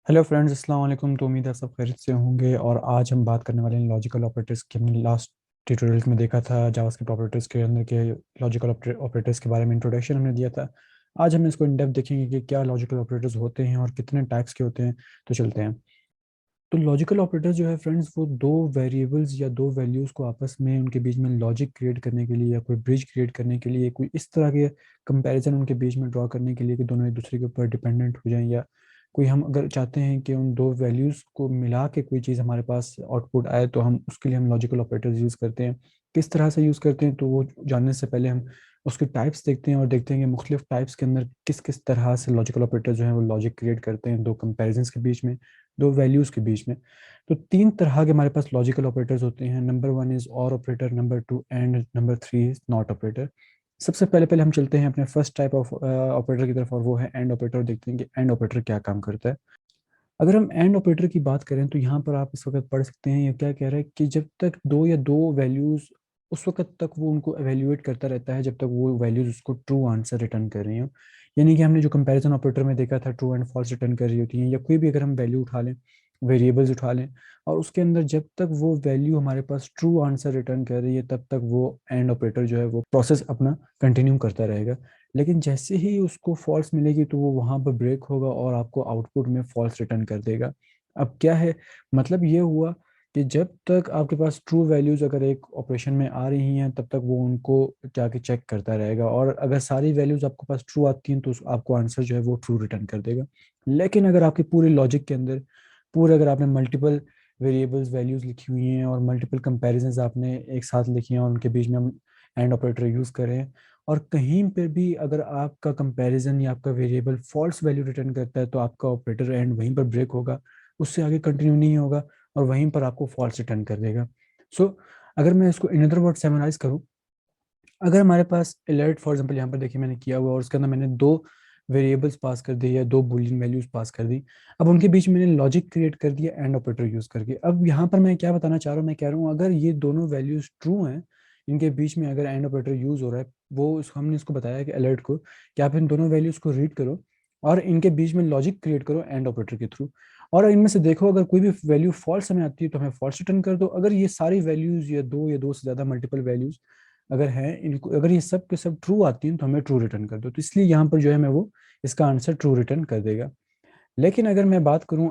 Hello friends, अस्सलाम वालेकुम। तो उम्मीद है सब खैरियत से होंगे। और आज हम बात करने वाले हैं लॉजिकल ऑपरेटर्स की। हमने लास्ट ट्यूटोरियल में देखा था जावास्क्रिप्ट ऑपरेटर्स के अंदर के लॉजिकल ऑपरेटर्स के बारे में इंट्रोडक्शन हमने दिया था। आज हम इसको इन डेप्थ देखेंगे कि क्या लॉजिकल ऑपरेटर्स होते हैं और कितने टाइप्स के होते हैं। तो चलते हैं। तो लॉजिकल ऑपरेटर्स जो है फ्रेंड्स, वो दो वेरिएबल्स या दो वैल्यूज़ को आपस में उनके बीच में लॉजिक क्रिएट करने के लिए या कोई ब्रिज क्रिएट करने के लिए, कोई इस तरह के कंपैरिजन उनके बीच में ड्रॉ करने के लिए कि दोनों एक दूसरे के ऊपर डिपेंडेंट हो जाएं, या कोई हम अगर चाहते हैं कि उन दो वैल्यूज़ को मिला के कोई चीज़ हमारे पास आउटपुट आए, तो हम उसके लिए हम लॉजिकल ऑपरेटर्स यूज़ करते हैं। किस तरह से यूज़ करते हैं तो वो जानने से पहले हम उसके टाइप्स देखते हैं और देखते हैं कि मुख्तलिफ टाइप्स के अंदर किस किस तरह से लॉजिकल ऑपरेटर जो है वो लॉजिक क्रिएट करते हैं दो कंपेरिजन्स के बीच में, दो वैल्यूज़ के बीच में। तो तीन तरह के हमारे पास लॉजिकल ऑपरेटर्स होते हैं। नंबर वन इज और operator, number two and, number three is not operator. सबसे पहले पहले हम चलते हैं अपने फर्स्ट टाइप ऑफ ऑपरेटर की तरफ, और वो है एंड ऑपरेटर। देखते हैं कि एंड ऑपरेटर क्या काम करता है। अगर हम एंड ऑपरेटर की बात करें तो यहाँ पर आप इस वक्त पढ़ सकते हैं ये क्या कह रहा है कि जब तक दो या दो वैल्यूज, उस वक्त तक वो उनको एवेल्युएट करता रहता है जब तक वो वैल्यूज उसको ट्रू आंसर रिटर्न कर रही हो। यानी कि हमने जो कंपैरिजन ऑपरेटर में देखा था, ट्रू एंड फॉल्स रिटर्न कर रही होती हैं, या कोई भी अगर हम वैल्यू उठा लें, वेरिएबल्स उठा लें, और उसके अंदर जब तक वो वैल्यू हमारे पास ट्रू आंसर रिटर्न कर रही है तब तक वो एंड ऑपरेटर जो है वो प्रोसेस अपना कंटिन्यू करता रहेगा। लेकिन जैसे ही उसको फॉल्स मिलेगी तो वो वहाँ पर ब्रेक होगा और आपको आउटपुट में फॉल्स रिटर्न कर देगा। अब क्या है, मतलब ये हुआ कि जब तक आपके पास ट्रू वैल्यूज अगर एक ऑपरेशन में आ रही हैं तब तक वो उनको जाके चेक करता रहेगा, और अगर सारी वैल्यूज आपके पास ट्रू आती हैं तो आपको आंसर जो है वो ट्रू रिटर्न कर देगा। लेकिन अगर आपके पूरे लॉजिक के अंदर पूरे अगर आपने मल्टीपल वेरिएबल्स वैल्यूज लिखी हुई हैं और मल्टीपल कंपैरिजंस आपने एक साथ लिखी हैं और उनके बीच में हम एंड ऑपरेटर यूज करें, और कहीं पे भी अगर आपका कंपैरिजन या आपका वेरिएबल फॉल्स वैल्यू रिटर्न करता है तो आपका ऑपरेटर एंड वहीं पर ब्रेक होगा, उससे आगे कंटिन्यू नहीं होगा, और वहीं पर आपको फॉल्स रिटर्न कर देगा। सो अगर मैं इसको इन अदर वर्ड समराइज करूँ, अगर हमारे पास अलर्ट फॉर एग्जांपल यहाँ पर देखिए मैंने किया हुआ, और उसके अंदर मैंने दो वेरिएबल्स पास कर दी या दो बुलियन वैल्यूज पास कर दी। अब उनके बीच में मैंने लॉजिक क्रिएट कर दिया एंड ऑपरेटर यूज करके। अब यहाँ पर मैं क्या बताना चाह रहा हूँ, मैं कह रहा हूँ अगर ये दोनों वैल्यूज ट्रू हैं, इनके बीच में अगर एंड ऑपरेटर यूज हो रहा है, हमने इसको बताया कि अलर्ट को कि आप इन दोनों वैल्यूज को रीड करो और इनके बीच में लॉजिक क्रिएट करो एंड ऑपरेटर के थ्रू, और इनमें से देखो अगर कोई भी वैल्यू फॉल्स हमें आती है तो हमें फॉल्स रिटर्न कर दो। अगर ये सारी वैल्यूज या दो से ज्यादा मल्टीपल वैल्यूज अगर हैं, इनको अगर ये सब के सब ट्रू आती हैं तो हमें ट्रू रिटर्न कर दो। तो इसलिए यहाँ पर जो है मैं वो इसका आंसर ट्रू रिटर्न कर देगा। लेकिन अगर मैं बात करूँ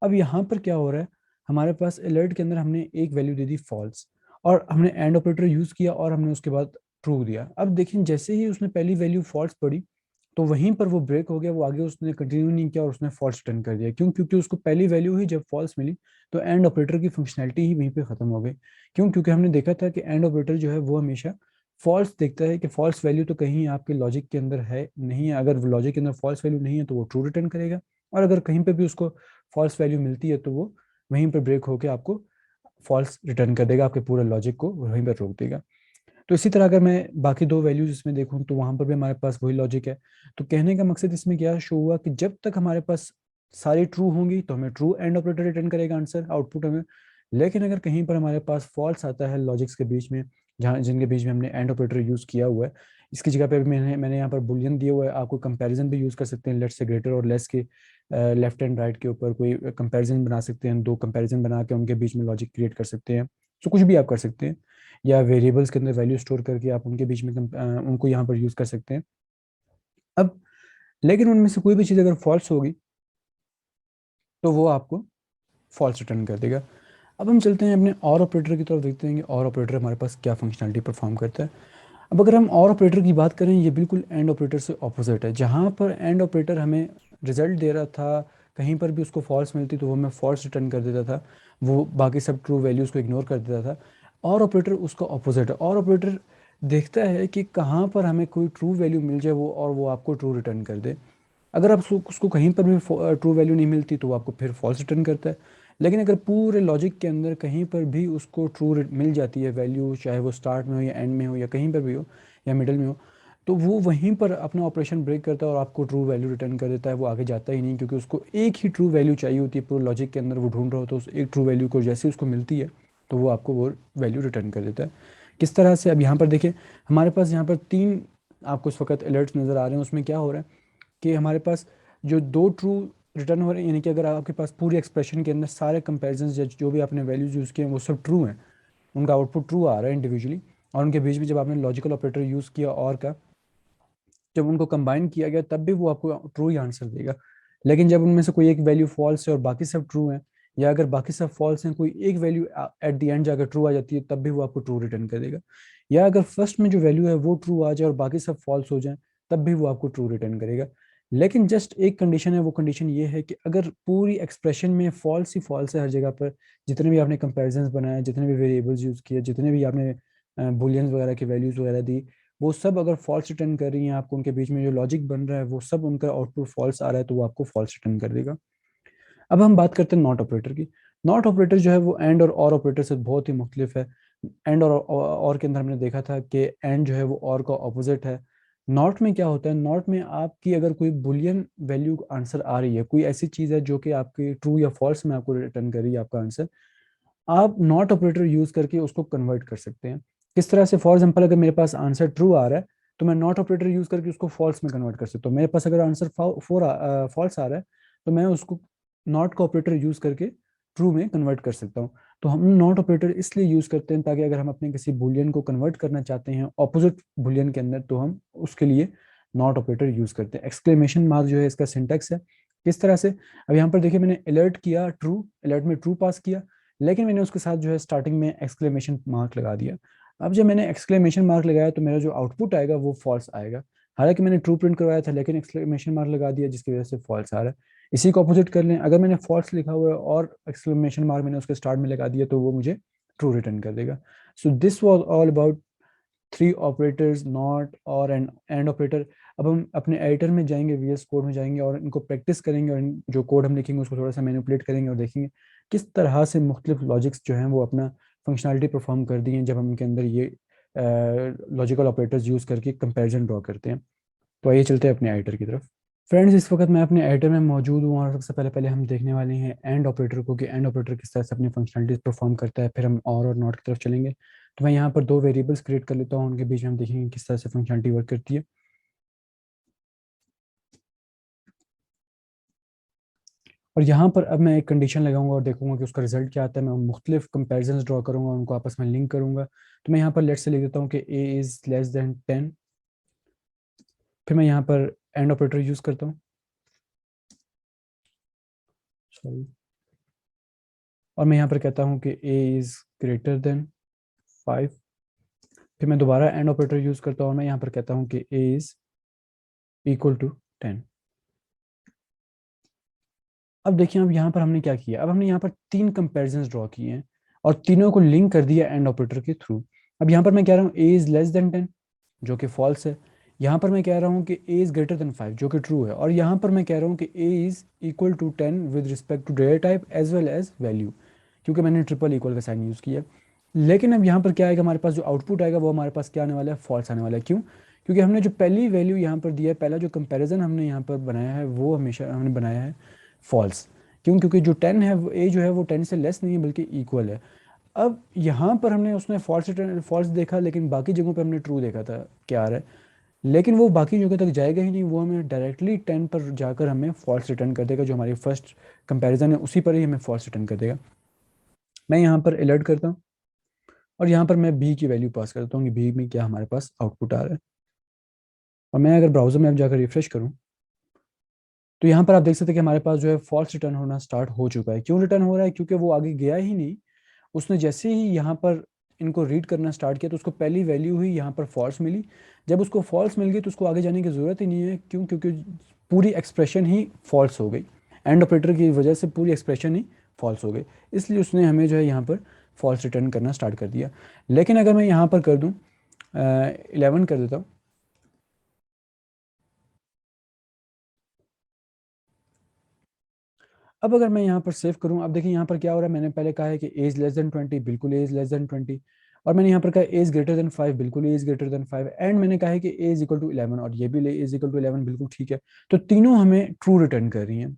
अब यहाँ पर क्या हो रहा है, हमारे पास अलर्ट के अंदर हमने एक वैल्यू दे दी फॉल्स, और हमने एंड ऑपरेटर यूज किया और हमने उसके बाद ट्रू दिया। अब देखिए जैसे ही उसने पहली वैल्यू फॉल्स पड़ी तो वहीं पर वो ब्रेक हो गया, वो आगे उसने कंटिन्यू नहीं किया और उसने फॉल्स रिटर्न कर दिया। क्यों? क्योंकि उसको पहली वैल्यू ही जब फॉल्स मिली तो एंड ऑपरेटर की फंक्शनैलिटी ही वहीं पे खत्म हो गई। क्यों? क्योंकि हमने देखा था कि एंड ऑपरेटर जो है वो हमेशा फॉल्स देखता है कि फॉल्स वैल्यू तो कहीं आपके लॉजिक के अंदर है नहीं है। अगर लॉजिक के अंदर फॉल्स वैल्यू नहीं है तो वो ट्रू रिटर्न करेगा, और अगर कहीं पे भी उसको फॉल्स वैल्यू मिलती है तो वो वहीं पर ब्रेक होकर आपको फॉल्स रिटर्न कर देगा, आपके पूरे लॉजिक को वहीं पर रोक देगा। तो इसी तरह अगर मैं बाकी दो वैल्यूज इसमें देखूं तो वहां पर भी हमारे पास वही लॉजिक है। तो कहने का मकसद इसमें क्या शो हुआ कि जब तक हमारे पास सारी ट्रू होंगी तो हमें ट्रू एंड ऑपरेटर रिटर्न करेगा आंसर आउटपुट हमें। लेकिन अगर कहीं पर हमारे पास फॉल्स आता है लॉजिक्स के बीच में, जहाँ जिनके बीच में हमने एंड ऑपरेटर यूज किया हुआ है, इसकी जगह पे भी मैंने मैंने यहाँ पर बुलियन दिया हुआ है। आपको कंपैरिजन भी यूज कर सकते हैं, लेट से ग्रेटर और लेस के लेफ्ट एंड राइट के ऊपर कोई कंपैरिजन बना सकते हैं, दो कंपैरिजन बना के उनके बीच में लॉजिक क्रिएट कर सकते हैं। तो कुछ भी आप कर सकते हैं, या वेरिएबल्स के अंदर वैल्यू स्टोर करके आप उनके बीच में उनको यहाँ पर यूज कर सकते हैं। अब लेकिन उनमें से कोई भी चीज़ अगर फॉल्स होगी तो वो आपको फॉल्स रिटर्न कर देगा। अब हम चलते हैं अपने और ऑपरेटर की तरफ, देखते हैं कि और ऑपरेटर हमारे पास क्या फंक्शनलिटी परफॉर्म करता है। अब अगर हम और ऑपरेटर की बात करें, ये बिल्कुल एंड ऑपरेटर से ऑपोजिट है। जहाँ पर एंड ऑपरेटर हमें रिजल्ट दे रहा था, कहीं पर भी उसको फॉल्स मिलती तो वो हमें फॉल्स रिटर्न कर देता था, वो बाकी सब ट्रू वैल्यूज़ को इग्नोर कर देता था। और ऑपरेटर उसका ऑपोजिट है। और ऑपरेटर देखता है कि कहाँ पर हमें कोई ट्रू वैल्यू मिल जाए वो, और वो आपको ट्रू रिटर्न कर दे। अगर आप उसको कहीं पर भी ट्रू वैल्यू नहीं मिलती तो वो आपको फिर फॉल्स रिटर्न करता है। लेकिन अगर पूरे लॉजिक के अंदर कहीं पर भी उसको ट्रू मिल जाती है वैल्यू, चाहे वो स्टार्ट में हो या एंड में हो या कहीं पर भी हो या मिडल में हो, तो वो वहीं पर अपना ऑपरेशन ब्रेक करता है और आपको ट्रू वैल्यू रिटर्न कर देता है। वो आगे जाता ही नहीं, क्योंकि उसको एक ही ट्रू वैल्यू चाहिए होती है पूरे लॉजिक के अंदर। वो ढूंढ रहा होता है उस एक ट्रू वैल्यू को, जैसे उसको मिलती है तो वो आपको वो वैल्यू रिटर्न कर देता है। किस तरह से? अब यहाँ पर देखिए, हमारे पास यहाँ पर आपको इस वक्त अलर्ट्स नज़र आ रहे हैं। उसमें क्या हो रहा है कि हमारे पास जो दो ट्रू रिटर्न हो रहे हैं, यानी कि अगर आपके पास पूरी एक्सप्रेशन के अंदर सारे कंपेरिजन जो भी आपने वैल्यूज यूज़ किए हैं वो सब ट्रू हैं, उनका आउटपुट ट्रू आ रहा है इंडिविजुअली, और उनके बीच में जब आपने लॉजिकल ऑपरेटर यूज़ किया और का, जब उनको कंबाइन किया गया तब भी वो आपको ट्रू ही आंसर देगा। लेकिन जब उनमें से कोई एक वैल्यू फॉल्स है और बाकी सब ट्रू हैं, या अगर बाकी सब फॉल्स हैं, कोई एक वैल्यू एट द एंड जाकर ट्रू आ जाती है, तब भी वो आपको ट्रू रिटर्न कर देगा। या अगर फर्स्ट में जो वैल्यू है वो ट्रू आ जाए और बाकी सब फॉल्स हो जाए, तब भी वो आपको ट्रू रिटर्न करेगा। लेकिन जस्ट एक कंडीशन है, वो कंडीशन ये है कि अगर पूरी एक्सप्रेशन में फॉल्स ही फॉल्स है हर जगह पर, जितने भी आपने कंपेरिजन बनाए, जितने भी वेरिएबल्स यूज़ किए, जितने भी आपने बुलियंस वगैरह की वैल्यूज़ वगैरह दी, वो सब अगर फॉल्स रिटर्न कर रही हैं आपको, उनके बीच में जो लॉजिक बन रहा है वो सब उनका आउटपुट फॉल्स आ रहा है, तो वो आपको फॉल्स रिटर्न कर देगा। अब हम बात करते हैं नॉट ऑपरेटर की। नॉट ऑपरेटर जो है वो एंड और ऑपरेटर से बहुत ही मुख्तलिफ है। एंड और के अंदर हमने देखा था कि एंड जो है वो और का ऑपोजिट है। नॉट में क्या होता है, नॉट में आपकी अगर कोई बुलियन वैल्यू आंसर आ रही है, कोई ऐसी चीज़ है जो कि आपकी ट्रू या फॉल्स में आपको रिटर्न कर रही है आपका आंसर, आप नॉट ऑपरेटर यूज करके उसको कन्वर्ट कर सकते हैं। किस तरह से, फॉर एग्जांपल अगर मेरे पास आंसर ट्रू आ रहा है तो मैं नॉट ऑपरेटर यूज करके उसको फॉल्स में कन्वर्ट कर सकता हूँ। मेरे पास अगर आंसर फॉल्स आ रहा है तो मैं उसको नॉट का ऑपरेटर यूज करके ट्रू में कन्वर्ट कर सकता हूँ। तो हम नॉट ऑपरेटर इसलिए यूज करते हैं ताकि अगर हम अपने किसी बुलियन को कन्वर्ट करना चाहते हैं ऑपोजिट बुलियन के अंदर, तो हम उसके लिए नॉट ऑपरेटर यूज करते हैं। एक्सक्लेमेशन मार्क जो है इसका सिंटेक्स है। किस तरह से, अब यहाँ पर देखिए, मैंने अलर्ट किया ट्रू, अलर्ट में ट्रू पास किया, लेकिन मैंने उसके साथ जो है स्टार्टिंग में एक्सक्लेमेशन मार्क लगा दिया। अब जब मैंने एक्सक्लेमेशन मार्क लगाया तो मेरा जो आउटपुट आएगा वो फॉल्स आएगा। हालांकि मैंने ट्रू प्रिंट करवाया था, लेकिन एक्सक्लेमेशन मार्क लगा दिया जिसकी वजह से फॉल्स आ रहा है। इसी को अपोजिट कर लें, अगर मैंने फॉल्स लिखा हुआ है और एक्सक्लेमेशन मार्क मैंने उसके स्टार्ट में लगा दिया तो वो मुझे ट्रू रिटर्न कर देगा। So this was all about three operators, not और एंड ऑपरेटर। अब हम अपने एडिटर में जाएंगे, वीएस कोड में जाएंगे और इनको प्रैक्टिस करेंगे, और जो कोड हम लिखेंगे उसको थोड़ा सा मैनिपुलेट करेंगे और देखेंगे किस तरह से मुख्तलिफ लॉजिक्स जो हैं वो अपना फंक्शनलिटी परफॉर्म कर दी हैं जब हम उनके अंदर ये लॉजिकल ऑपरेटर्स यूज़ करके कंपैरिजन ड्रॉ करते हैं। तो आइए चलते हैं अपने एडिटर की तरफ। फ्रेंड्स, इस वक्त मैं अपने एडिटर में मौजूद हूँ और सबसे पहले पहले हम देखने वाले हैं एंड ऑपरेटर को, कि एंड ऑपरेटर किस तरह से अपनी फंक्शनलिटीज परफॉर्म करता है। फिर हम और नॉट की तरफ चलेंगे। तो मैं यहाँ पर दो वेरिएबल्स क्रिएट कर लेता हूँ, उनके बीच में हम देखेंगे किस तरह से फंक्शनलिटी वर्क करती है। और यहाँ पर अब मैं एक कंडीशन लगाऊंगा और देखूंगा कि उसका रिजल्ट क्या आता है। मैं मुख्तलिफ कंपेरिजन ड्रॉ करूंगा, उनको आपस में लिंक करूंगा। तो मैं यहाँ पर लेट से लिख देता हूँ कि ए इज़ लेस देन 10। फिर मैं यहाँ पर एंड ऑपरेटर यूज़ करता हूँ, सॉरी, और मैं यहाँ पर कहता हूँ कि ए इज़ ग्रेटर देन 5। फिर मैं दोबारा एंड ऑपरेटर यूज़ करता हूँ और मैं यहाँ पर कहता हूँ कि ए इज़ इक्वल टू 10। अब देखिए, अब यहाँ पर हमने क्या किया, अब हमने यहाँ पर तीन कंपेरिजन ड्रॉ किए हैं और तीनों को लिंक कर दिया एंड ऑपरेटर के थ्रू। अब यहाँ पर मैं कह रहा हूँ ए इज़ लेस देन 10, जो कि फॉल्स है। यहाँ पर मैं कह रहा हूँ कि ए इज़ ग्रेटर देन 5, जो कि ट्रू है। और यहाँ पर मैं कह रहा हूँ कि a is equal to 10 with respect to data type as well as value, क्योंकि मैंने ट्रिपल इक्वल का साइन यूज़ किया। लेकिन अब यहाँ पर क्या आएगा, हमारे पास जो आउटपुट आएगा वो हमारे पास क्या आने वाला है, फॉल्स आने वाला है। क्यों? क्योंकि हमने जो पहली वैल्यू यहाँ पर दिया है, पहला जो कंपैरिजन हमने यहाँ पर बनाया है वो हमेशा हमने बनाया है फॉल्स। क्यों? क्योंकि जो 10 है, वो ए जो है वो 10 से लेस नहीं है बल्कि इक्वल है। अब यहाँ पर हमने उसने फॉल्स देखा, लेकिन बाकी जगहों पर हमने ट्रू देखा था क्या आ रहा है। लेकिन वो बाकी जगह तक जाएगा ही नहीं, वो हमें डायरेक्टली 10 पर जाकर हमें फॉल्स रिटर्न कर देगा। जो हमारी फर्स्ट कंपैरिजन है उसी पर ही हमें फॉल्स रिटर्न कर देगा। मैं यहाँ पर अलर्ट करता हूँ और यहाँ पर मैं बी की वैल्यू पास करता हूँ कि बी में क्या हमारे पास आउटपुट आ रहा है। और मैं अगर ब्राउज़र में अब जाकर रिफ्रेश करूँ तो यहाँ पर आप देख सकते हैं कि हमारे पास जो है फॉल्स रिटर्न होना स्टार्ट हो चुका है। क्यों रिटर्न हो रहा है? क्योंकि वो आगे गया ही नहीं। उसने जैसे ही यहाँ पर इनको रीड करना स्टार्ट किया तो उसको पहली वैल्यू ही यहाँ पर फॉल्स मिली। जब उसको फॉल्स मिल गई तो उसको आगे जाने की ज़रूरत ही नहीं है। क्यों? क्योंकि पूरी एक्सप्रेशन ही फॉल्स हो गई। एंड ऑपरेटर की वजह से पूरी एक्सप्रेशन ही फॉल्स हो गई, इसलिए उसने हमें जो है यहाँ पर फॉल्स रिटर्न करना स्टार्ट कर दिया। लेकिन अगर मैं यहाँ पर कर दूँ 11 कर देता हूँ, अब अगर मैं यहाँ पर सेव करूँ, अब देखिए यहाँ पर क्या हो रहा है। मैंने पहले कहा है कि एज लेस देन 20, बिल्कुल एज लेस देन 20। और मैंने यहाँ पर कहा एज ग्रेटर देन 5, बिल्कुल एज ग्रेटर देन 5। एंड मैंने कहा है कि एज इक्वल टू 11, और ये भी एज इक्वल टू 11 बिल्कुल ठीक है। तो तीनों हमें ट्रू रिटर्न कर रही हैं।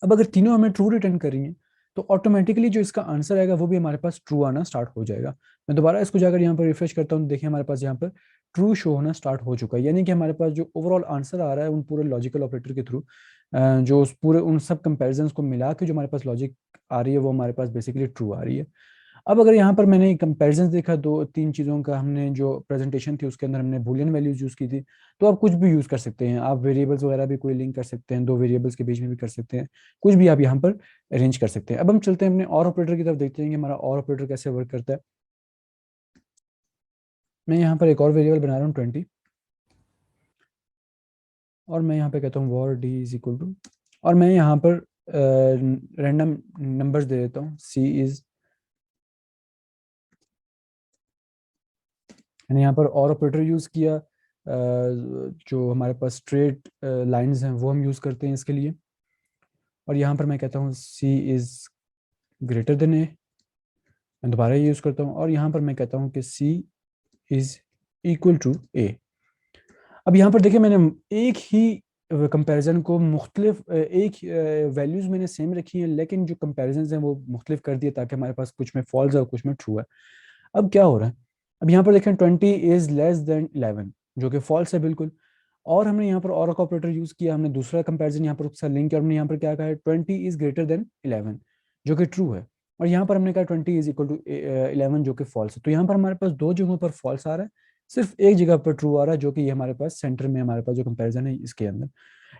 अब अगर तीनों हमें ट्रू रिटर्न कर रही हैं तो ऑटोमेटिकली जो इसका आंसर आएगा वो भी हमारे पास ट्रू आना स्टार्ट हो जाएगा। मैं दोबारा इसको जाकर यहाँ पर रिफ्रेश करता हूँ, देखिए हमारे पास यहाँ पर ट्रू शो होना स्टार्ट हो चुका है, यानी कि हमारे पास जो ओवरऑल आंसर आ रहा है उन पूरे लॉजिकल ऑपरेटर के थ्रू, जो उस पूरे उन सब कंपैरिजंस को मिला के जो हमारे पास लॉजिक आ रही है वो हमारे पास बेसिकली ट्रू आ रही है। अब अगर यहाँ पर मैंने कंपैरिजंस देखा दो तीन चीज़ों का, हमने जो प्रेजेंटेशन थी उसके अंदर हमने बूलियन वैल्यूज यूज़ की थी, तो आप कुछ भी यूज़ कर सकते हैं, आप वेरिएबल्स वगैरह भी कोई लिंक कर सकते हैं, दो वेरिएबल्स के बीच में भी कर सकते हैं, कुछ भी आप यहाँ पर अरेंज कर सकते हैं। अब हम चलते हैं अपने और ऑपरेटर की तरफ, देखते हैं कि हमारा और ऑपरेटर कैसे वर्क करता है। मैं यहाँ पर एक और वेरिएबल बना रहा हूँ 20, और मैं यहाँ पे कहता हूँ var d is equal to, और मैं यहाँ पर रैंडम नंबर्स दे देता हूँ, सी इज, मैंने यहाँ पर और ऑपरेटर यूज़ किया, जो हमारे पास स्ट्रेट लाइंस हैं वो हम यूज़ करते हैं इसके लिए, और यहाँ पर मैं कहता हूँ सी इज़ ग्रेटर देन ए, मैं दोबारा ये यूज़ करता हूँ, और यहाँ पर मैं कहता हूँ कि सी इज़ इक्वल टू ए। अब यहाँ पर देखिए मैंने एक ही कंपैरिजन को मुख्तलिफ एक वैल्यूज़ मैंने सेम रखी हैं, लेकिन जो कंपैरिजन हैं वो मुख्तलिफ कर दिए ताकि हमारे पास कुछ में फॉल्स है और कुछ में ट्रू है। अब क्या हो रहा है, अब यहाँ पर देखें 20 इज लेस देन 11, जो कि फॉल्स है बिल्कुल, और हमने यहाँ पर और का ऑपरेटर यूज़ किया, हमने दूसरा कंपैरिजन यहाँ पर उसका लिंक किया, हमने यहाँ पर क्या कहा है 20 इज ग्रेटर देन 11, जो कि ट्रू है, और यहाँ पर हमने कहा 20 इज इक्वल टू 11, जो कि फॉल्स है। तो यहाँ पर हमारे पास दो जगहों पर फॉल्स आ रहा है, सिर्फ एक जगह पर ट्रू आ रहा है, जो कि ये हमारे पास सेंटर में हमारे पास जो कंपैरिजन है इसके अंदर,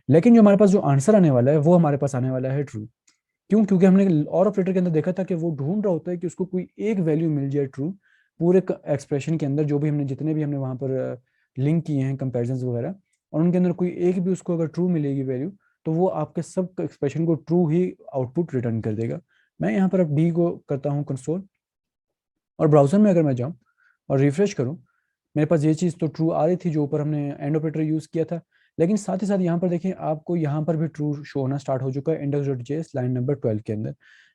लेकिन जो हमारे पास जो आंसर आने वाला है वो हमारे पास आने वाला है ट्रू। क्यों? क्योंकि हमने और ऑपरेटर के अंदर देखा था कि वो ढूंढ रहा होता है कि उसको कोई एक वैल्यू मिल जाए ट्रू पूरे एक्सप्रेशन के अंदर, जो भी हमने जितने भी हमने वहाँ पर लिंक किए हैं कंपैरिजंस वगैरह, और उनके अंदर कोई एक भी उसको अगर ट्रू मिलेगी वैल्यू, तो वो आपके सब एक्सप्रेशन को ट्रू ही आउटपुट रिटर्न कर देगा। मैं यहाँ पर अब डी को करता हूँ कंसोल, और ब्राउजर में अगर मैं जाऊँ और रिफ्रेश करूँ, मेरे पास ये चीज़ तो ट्रू आ रही थी जो ऊपर हमने एंड ऑपरेटर यूज़ किया था, लेकिन साथ ही साथ यहाँ पर देखिए आपको यहाँ पर भी ट्रू शो होना स्टार्ट हो चुका है index.js लाइन नंबर 12 के अंदर।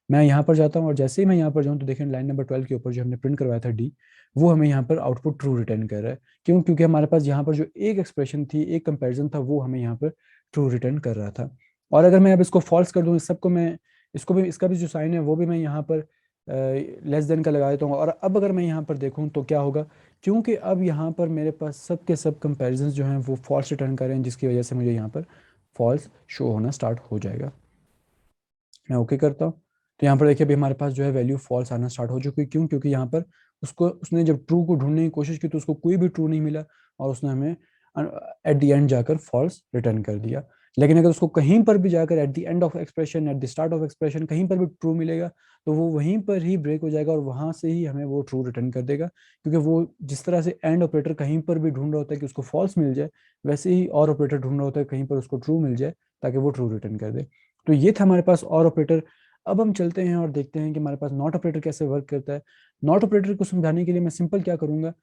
मैं यहाँ पर जाता हूँ और जैसे ही मैं यहाँ पर जाऊँ तो देखिए लाइन नंबर 12 के ऊपर जो हमने प्रिंट करवाया था डी, वो हमें यहाँ पर आउटपुट ट्रू रिटर्न कर रहा है। क्यों? क्योंकि हमारे पास यहाँ पर जो एक एक्सप्रेशन थी, एक कंपेरिजन था, वो हमें यहाँ पर ट्रू रिटर्न कर रहा था। और अगर मैं अब इसको फॉल्स कर दूँ, इस सबको मैं, इसको भी, इसका भी जो साइन है वो भी मैं यहाँ पर लेस देन का लगा देता हूँ, और अब अगर मैं यहाँ पर देखूँ तो क्या होगा, क्योंकि अब यहाँ पर मेरे पास सब के सब कंपैरिजंस जो हैं वो फॉल्स रिटर्न कर रहे हैं, जिसकी वजह से मुझे यहाँ पर फॉल्स शो होना स्टार्ट हो जाएगा। मैं ओके करता हूँ, तो यहाँ पर देखिए अभी हमारे पास जो है वैल्यू फॉल्स आना स्टार्ट हो चुकी है। क्यों? क्योंकि यहाँ पर उसको, उसने जब ट्रू को ढूंढने की कोशिश की तो उसको कोई भी ट्रू नहीं मिला, और उसने हमें एट द एंड जाकर फॉल्स रिटर्न कर दिया। लेकिन अगर उसको कहीं पर भी जाकर at the end of expression, at the start of expression कहीं पर भी ट्रू मिलेगा, तो वो वहीं पर ही ब्रेक हो जाएगा और वहां से ही हमें वो ट्रू रिटर्न कर देगा। क्योंकि वो जिस तरह से एंड ऑपरेटर कहीं पर भी ढूंढ रहा होता है कि उसको फॉल्स मिल जाए, वैसे ही और ऑपरेटर ढूंढ रहा होता है कहीं पर उसको ट्रू मिल जाए ताकि वो ट्रू रिटर्न कर दे। तो ये था हमारे पास और ऑपरेटर। अब हम चलते हैं और देखते हैं कि हमारे पास नॉट ऑपरेटर कैसे वर्क करता है। नॉट ऑपरेटर को समझाने के लिए मैं सिंपल क्या करूंगा,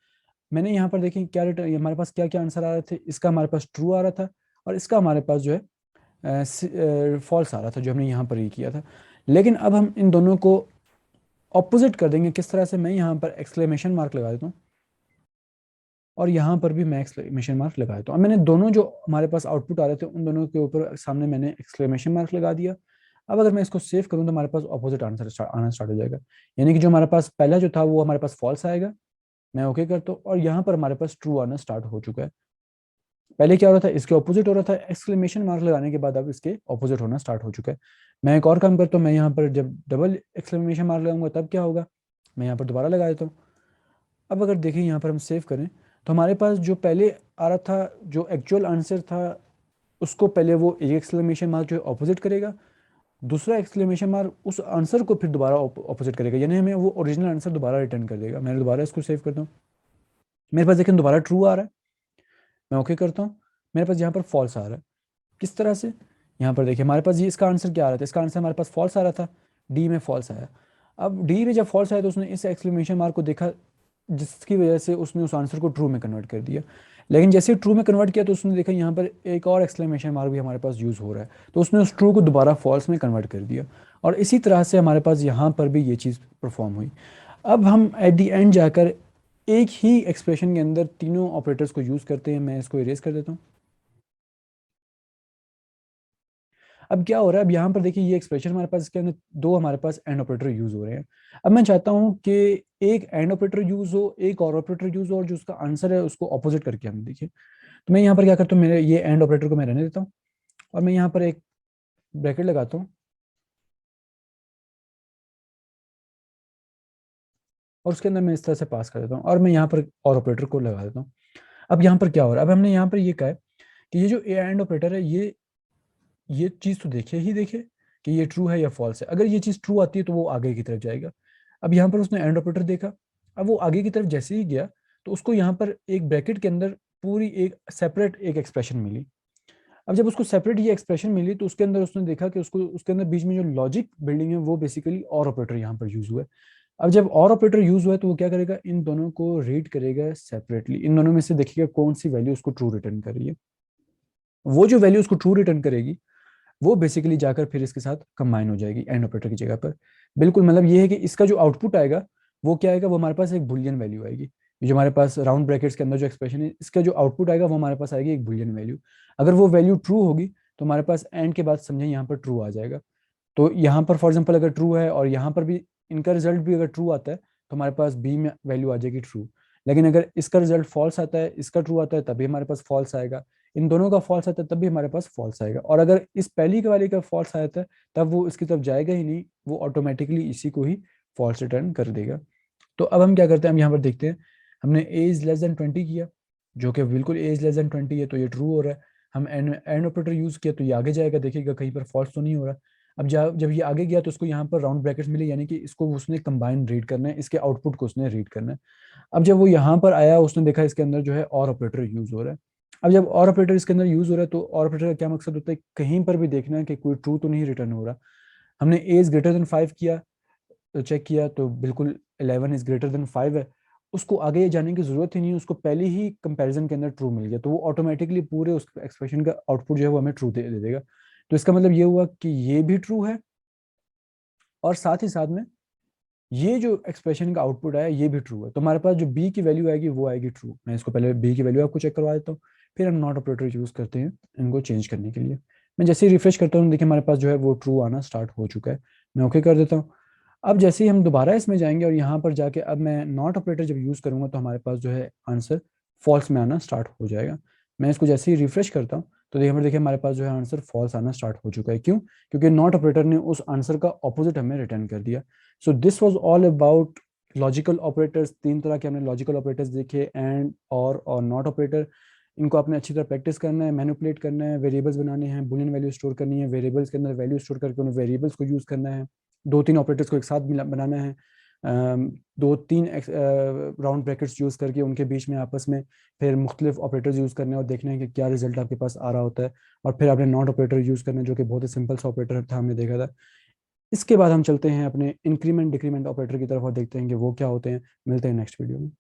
मैंने यहाँ पर देखिए क्या रिटर्न, हमारे पास क्या क्या आंसर आ रहे थे, इसका हमारे पास ट्रू आ रहा था, और इसका हमारे पास जो है फॉल्स आ रहा था, जो हमने यहाँ पर ही किया था। लेकिन अब हम इन दोनों को ऑपोजिट कर देंगे। किस तरह से? मैं यहाँ पर एक्सक्लेमेशन मार्क लगा देता हूँ, और यहाँ पर भी मैं एक्सक्लेमेशन मार्क लगा देता हूँ। अब मैंने दोनों जो हमारे पास आउटपुट आ रहे थे उन दोनों के ऊपर सामने मैंने एक्सक्लेमेशन मार्क लगा दिया। अब अगर मैं इसको सेव करूँ तो हमारे पास ऑपोजिट आंसर आना स्टार्ट हो जाएगा, यानी कि जो हमारे पास पहला जो था वो हमारे पास फॉल्स आएगा। मैं ओके करता हूँ, और यहाँ पर हमारे पास ट्रू आना स्टार्ट हो चुका है। पहले क्या हो रहा था, इसके ऑपोजिट हो रहा था, एक्सक्लेमेशन मार्क लगाने के बाद अब इसके ऑपोजिट होना स्टार्ट हो चुका है। मैं एक और काम करता हूँ, मैं यहाँ पर जब डबल एक्सक्लेमेशन मार्क लगाऊंगा तब क्या होगा, मैं यहाँ पर दोबारा लगा देता हूँ। अब अगर देखें यहाँ पर हम सेव करें तो हमारे पास जो पहले आ रहा था, जो एक्चुअल आंसर था, उसको पहले वो एक एक्सक्लेमेशन मार्क जो है ऑपोजिट करेगा, दूसरा एक्सक्लेमेशन मार्क उस आंसर को फिर दोबारा ऑपोजिट करेगा, यानी हमें वो ओरिजिनल आंसर दोबारा रिटर्न कर देगा। मैं दोबारा इसको सेव करता हूँ, मेरे पास देखें दोबारा ट्रू आ रहा है। मैं ओके करता हूँ, मेरे पास यहाँ पर फॉल्स आ रहा है। किस तरह से? यहाँ पर देखिए हमारे पास ये इसका आंसर क्या आ रहा था, इसका आंसर हमारे पास फॉल्स आ रहा था, डी में फॉल्स आया। अब डी में जब फॉल्स आया तो उसने इस एक्सक्लेमेशन मार्क को देखा, जिसकी वजह से उसने उस आंसर को ट्रू में कन्वर्ट कर दिया। लेकिन जैसे ट्रू में कन्वर्ट किया तो उसने देखा यहाँ पर एक और एक्सक्लेमेशन मार्क भी हमारे पास यूज़ हो रहा है, तो उसने उस ट्रू को दोबारा फॉल्स में कन्वर्ट कर दिया, और इसी तरह से हमारे पास यहाँ पर भी ये चीज़ परफॉर्म हुई। अब हम एट दी एंड जाकर एक ही एक्सप्रेशन के अंदर तीनों ऑपरेटर्स को यूज़ करते हैं। मैं इसको इरेज कर देता हूँ। अब क्या हो रहा है, अब यहाँ पर देखिए ये एक्सप्रेशन हमारे पास, इसके अंदर दो हमारे पास एंड ऑपरेटर यूज हो रहे हैं। अब मैं चाहता हूँ कि एक एंड ऑपरेटर यूज हो, एक और ऑपरेटर यूज हो, और जो उसका आंसर है उसको ऑपोजिट करके हम देखिए। तो मैं यहाँ पर क्या करता हूँ, मेरे ये एंड ऑपरेटर को मैं रहने देता हूँ, और मैं यहाँ पर एक ब्रैकेट लगाता हूँ, और उसके अंदर मैं इस तरह से पास कर देता हूँ, और मैं यहाँ पर और ऑपरेटर को लगा देता हूँ। अब यहाँ पर क्या हो रहा है, अब हमने यहाँ पर ये कहा है कि ये जो ए एंड ऑपरेटर है, ये चीज़ तो देखिए ही देखिए कि ये ट्रू है या फॉल्स है। अगर ये चीज़ ट्रू आती है तो वो आगे की तरफ जाएगा। अब यहाँ पर उसने एंड ऑपरेटर देखा, अब वो आगे की तरफ जैसे ही गया तो उसको यहाँ पर एक ब्रैकेट के अंदर पूरी एक सेपरेट एक एक्सप्रेशन मिली। अब जब उसको सेपरेट ये एक्सप्रेशन मिली तो उसके अंदर उसने देखा कि उसको उसके अंदर बीच में जो लॉजिक बिल्डिंग है वो बेसिकली और ऑपरेटर यहाँ पर यूज हुआ है। अब जब और ऑपरेटर यूज हुआ है तो वो क्या करेगा, इन दोनों को रीड करेगा सेपरेटली, इन दोनों में से देखिएगा कौन सी वैल्यू उसको ट्रू रिटर्न कर रही है। वो जो वैल्यू उसको ट्रू रिटर्न करेगी वो बेसिकली जाकर फिर इसके साथ कंबाइन हो जाएगी एंड ऑपरेटर की जगह पर। बिल्कुल, मतलब ये है कि इसका जो आउटपुट आएगा वो क्या आएगा, वो हमारे पास एक बुलियन वैल्यू आएगी। ये जो हमारे पास राउंड ब्रैकेट्स के अंदर जो एक्सप्रेशन है, इसका जो आउटपुट आएगा वो हमारे पास आएगी एक बुलियन वैल्यू। अगर वो वैल्यू ट्रू होगी तो हमारे पास एंड के बाद समझें यहाँ पर ट्रू आ जाएगा। तो यहाँ पर फॉर एग्जाम्पल अगर ट्रू है और यहाँ पर भी इनका रिजल्ट भी अगर ट्रू आता है तो हमारे पास बी में वैल्यू आ जाएगी ट्रू। लेकिन अगर इसका रिजल्ट फॉल्स आता है, इसका ट्रू आता है, तभी हमारे पास फॉल्स आएगा। इन दोनों का फॉल्स आता है तब भी हमारे पास फॉल्स आएगा। और अगर इस पहली के वाले का फॉल्स आता है तब वो इसकी तरफ जाएगा ही नहीं, वो ऑटोमेटिकली इसी को ही फॉल्स रिटर्न कर देगा। तो अब हम क्या करते हैं, हम यहाँ पर देखते हैं, हमने एज लेस देन 20 किया, जो कि बिल्कुल एज लेस देन 20 है, तो ये ट्रू हो रहा है। हम एंड ऑपरेटर यूज किया तो ये आगे जाएगा, देखिएगा कहीं पर फॉल्स तो नहीं हो रहा। अब जब ये आगे गया तो उसको यहाँ पर राउंड ब्रैकेट्स मिले, यानी कि इसको उसने कंबाइन रीड करना है, इसके आउटपुट को उसने रीड करना है। अब जब वो यहाँ पर आया उसने देखा इसके अंदर जो है और ऑपरेटर यूज हो रहा है। अब जब और ऑपरेटर इसके अंदर यूज हो रहा है तो और ऑपरेटर का क्या मकसद होता है, कहीं पर भी देखना है कि कोई ट्रू तो नहीं रिटर्न हो रहा। हमने एज ग्रेटर देन 5 किया तो चेक किया तो बिल्कुल 11 इज ग्रेटर देन 5 है। उसको आगे जाने की जरूरत ही नहीं है, उसको पहले ही कंपैरिजन के अंदर ट्रू मिल गया, तो वो ऑटोमेटिकली पूरे उस एक्सप्रेशन का आउटपुट जो है वो हमें ट्रू दे देगा। तो इसका मतलब ये हुआ कि ये भी ट्रू है, और साथ ही साथ में ये जो एक्सप्रेशन का आउटपुट आया ये भी ट्रू है। तो हमारे पास जो बी की वैल्यू आएगी वो आएगी ट्रू। मैं इसको पहले बी की वैल्यू आपको चेक करवा देता हूँ, फिर हम नॉट ऑपरेटर यूज करते हैं इनको चेंज करने के लिए। मैं जैसे ही रिफ्रेश करता हूँ देखिए हमारे पास जो है वो ट्रू आना स्टार्ट हो चुका है। मैं ओके कर देता हूँ। अब जैसे ही हम दोबारा इसमें जाएंगे और यहाँ पर जाके अब मैं नॉट ऑपरेटर जब यूज करूंगा तो हमारे पास जो है आंसर फॉल्स में आना स्टार्ट हो जाएगा। मैं इसको जैसे ही रिफ्रेश करता हूँ तो देखिए हमारे पास जो है आंसर फॉल्स आना स्टार्ट हो चुका है। क्यों? क्योंकि नॉट ऑपरेटर ने उस आंसर का ऑपोजिट हमें रिटर्न कर दिया। So this was all about logical operators. तीन तरह के हमने लॉजिकल ऑपरेटर्स देखे, एंड और नॉट ऑपरेटर। इनको आपने अच्छी तरह प्रैक्टिस करना है, मैनिपुलेट करना है, वेरिएबल्स बनाने हैं, बुलियन वैल्यू स्टोर करनी है, वेरिएबल्स के अंदर वैल्यू स्टोर करके उन वेरिएबल्स को यूज करना है, दो तीन ऑपरेटर्स को एक साथ बनाना है, दो तीन राउंड ब्रैकेट्स यूज करके उनके बीच में आपस में फिर मुख्तलिफ ऑपरेटर्स यूज करने और देखना है कि क्या रिजल्ट आपके पास आ रहा होता है। और फिर आपने नॉट ऑपरेटर यूज करना है जो कि बहुत ही सिंपल सा ऑपरेटर था, हमने देखा था। इसके बाद हम चलते हैं अपने इंक्रीमेंट डिक्रीमेंट ऑपरेटर की तरफ और देखते हैं कि वो क्या होते हैं। मिलते हैं नेक्स्ट वीडियो में।